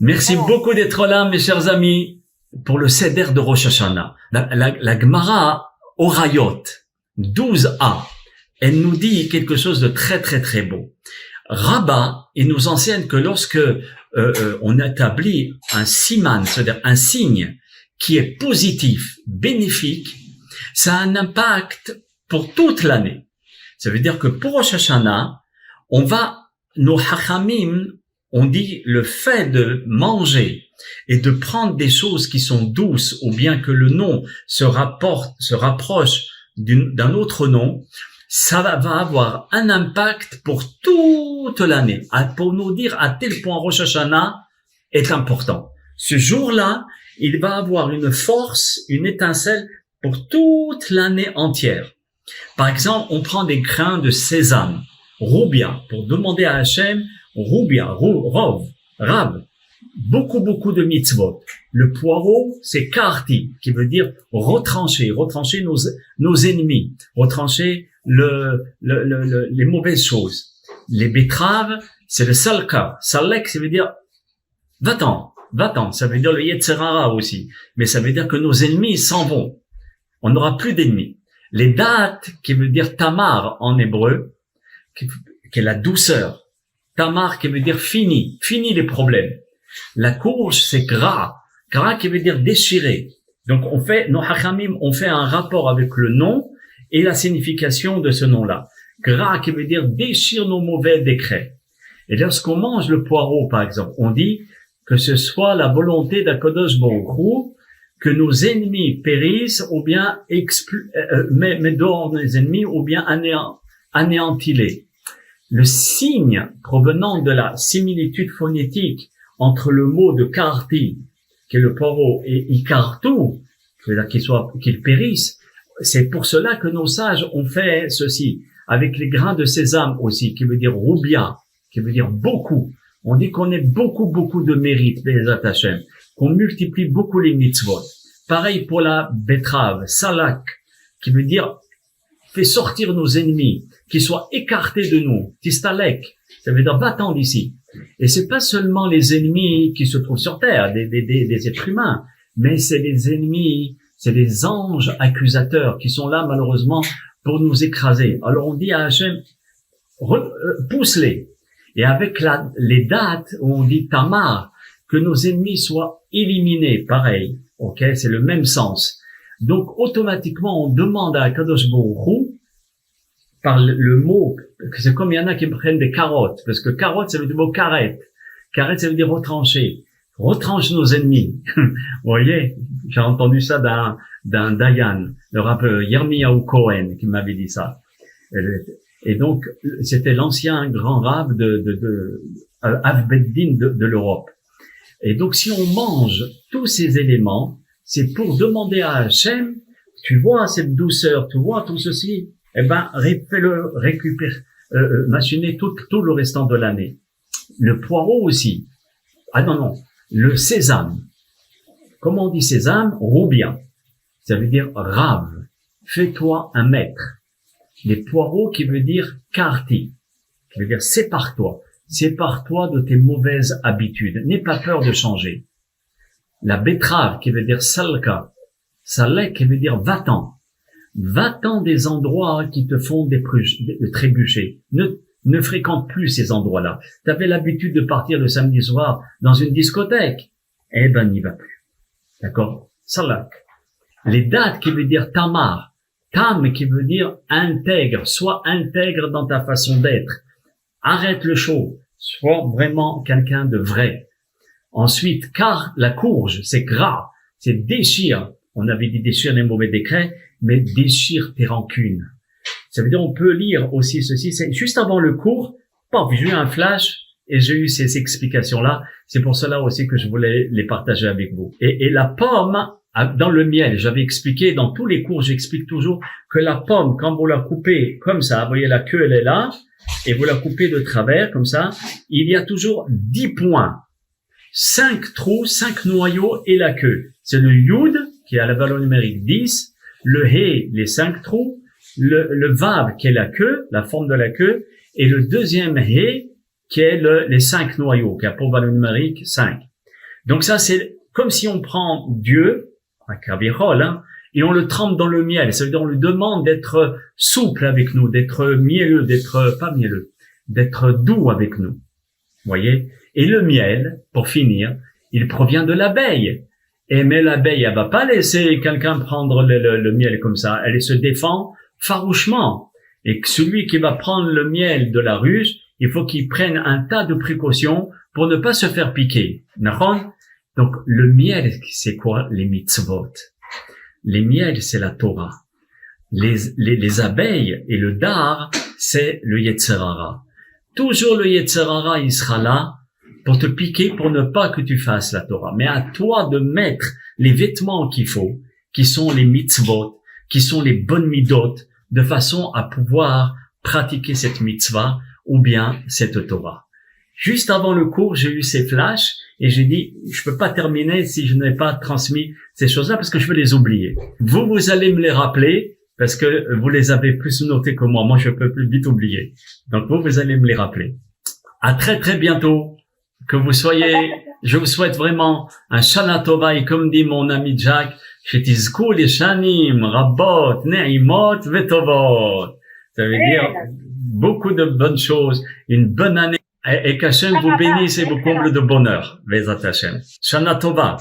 Merci beaucoup d'être là, mes chers amis, pour le Seder de Rosh Hashanah. La Gemara Orayot 12a, elle nous dit quelque chose de très très très beau. Rabbah, il nous enseigne que lorsque on établit un siman, c'est-à-dire un signe qui est positif, bénéfique, ça a un impact pour toute l'année. Ça veut dire que pour Rosh Hashanah, nos hachamim, on dit le fait de manger et de prendre des choses qui sont douces, ou bien que le nom se rapproche d'un autre nom, ça va avoir un impact pour toute l'année, pour nous dire à tel point Rosh Hashanah est important. Ce jour-là, il va avoir une force, une étincelle pour toute l'année entière. Par exemple, on prend des grains de sésame, roubia, pour demander à Hachem, roubia, rav, beaucoup de mitzvot. Le poireau, c'est karti, qui veut dire retrancher nos ennemis, retrancher les mauvaises choses. Les betteraves, c'est le salka. Salek, ça veut dire va-t'en. Ça veut dire le yetzerara aussi. Mais ça veut dire que nos ennemis s'en vont. On n'aura plus d'ennemis. Les dates, qui veut dire tamar en hébreu, qui est la douceur. Tamar, qui veut dire fini les problèmes. La courge, c'est gra qui veut dire déchirer. Donc nos hachamim ont fait un rapport avec le nom et la signification de ce nom-là. Gra qui veut dire déchire nos mauvais décrets. Et lorsqu'on mange le poireau, par exemple, on dit que ce soit la volonté d'Akadosh Baruch Hu, que nos ennemis périssent, ou bien mais dehors nos ennemis, ou bien anéantis-les. Le signe provenant de la similitude phonétique entre le mot de karti, qui est le poireau, et ikartu, qu'il périsse, c'est pour cela que nos sages ont fait ceci, avec les grains de sésame aussi, qui veut dire roubia, qui veut dire beaucoup. On dit qu'on ait beaucoup de mérite, les Hashem, qu'on multiplie beaucoup les mitzvot. Pareil pour la betterave, salak, qui veut dire fait sortir nos ennemis, qu'ils soient écartés de nous. Tistalek, ça veut dire va-t'en d'ici. Et c'est pas seulement les ennemis qui se trouvent sur terre, des êtres humains, mais c'est les ennemis, c'est les anges accusateurs qui sont là malheureusement pour nous écraser. Alors on dit à Hachem, pousse-les. Et avec les dates où on dit tamar, que nos ennemis soient éliminés, pareil. Ok, c'est le même sens. Donc automatiquement on demande à Kadosh Baruch Hu, par le mot, que c'est comme il y en a qui prennent des carottes, parce que carotte, ça veut dire le mot carrette. Carrette, ça veut dire retrancher. Retranche nos ennemis. Vous voyez, j'ai entendu ça d'un Dayan, le rappeur Yirmiyahu Cohen, qui m'avait dit ça. Et donc, c'était l'ancien grand rave de Avbeddin de l'Europe. Et donc, si on mange tous ces éléments, c'est pour demander à Hachem, tu vois cette douceur, tu vois tout ceci, eh ben, fais-le récupérer, machiner tout le restant de l'année. Le poireau aussi. Ah non, le sésame. Comment on dit sésame? Roubia. Ça veut dire rave. Fais-toi un maître. Les poireaux qui veut dire karti. Qui veut dire sépare-toi. Sépare-toi de tes mauvaises habitudes. N'aie pas peur de changer. La betterave qui veut dire salka. Salek qui veut dire va-t'en. Va-t'en des endroits qui te font trébucher. Ne fréquente plus ces endroits-là. Tu avais l'habitude de partir le samedi soir dans une discothèque. Eh ben, n'y va plus. D'accord? Salak. Les dates qui veut dire tamar. Tam qui veut dire intègre. Sois intègre dans ta façon d'être. Arrête le show. Sois vraiment quelqu'un de vrai. Ensuite, car la courge, c'est gras. C'est déchire. On avait dit déchire les mauvais décrets, mais déchire tes rancunes. Ça veut dire, on peut lire aussi ceci. C'est juste avant le cours, j'ai eu un flash et j'ai eu ces explications-là. C'est pour cela aussi que je voulais les partager avec vous. Et la pomme, dans le miel, j'avais expliqué, dans tous les cours, j'explique toujours que la pomme, quand vous la coupez comme ça, vous voyez la queue, elle est là, et vous la coupez de travers, comme ça, il y a toujours 10 points. 5 trous, 5 noyaux et la queue. C'est le yud, qui a la valeur numérique 10, le he, les 5 trous, le vav, qui est la queue, la forme de la queue, et le deuxième he, qui est les 5 noyaux, qui a pour valeur numérique 5. Donc ça, c'est comme si on prend Dieu, hein, et on le trempe dans le miel. Ça veut dire on lui demande d'être souple avec nous, d'être mielleux, d'être doux avec nous. Vous voyez? Et le miel, pour finir, il provient de l'abeille. Mais l'abeille, elle va pas laisser quelqu'un prendre le miel comme ça. Elle se défend farouchement. Et que celui qui va prendre le miel de la ruche, il faut qu'il prenne un tas de précautions pour ne pas se faire piquer. D'accord? Donc, le miel, c'est quoi? Les mitzvot. Les miels, c'est la Torah. Les abeilles et le dar, c'est le Yetzer Hara. Toujours le Yetzer Hara, il sera là pour te piquer, pour ne pas que tu fasses la Torah. Mais à toi de mettre les vêtements qu'il faut, qui sont les mitzvot, qui sont les bonnes midot, de façon à pouvoir pratiquer cette mitzvah ou bien cette Torah. Juste avant le cours, j'ai eu ces flashs et j'ai dit, je peux pas terminer si je n'ai pas transmis ces choses-là parce que je vais les oublier. Vous allez me les rappeler parce que vous les avez plus notés que moi. Moi, je peux plus vite oublier. Donc, vous allez me les rappeler. À très, très bientôt. Que vous soyez, je vous souhaite vraiment un Shana Tova et comme dit mon ami Jack, Shetizku Lishanim, Rabot, Ne'imot, Vetovot. Ça veut dire beaucoup de bonnes choses, une bonne année. Et qu'Hachem vous bénisse et vous comble de bonheur. Bezat Hashem. Shana Tova.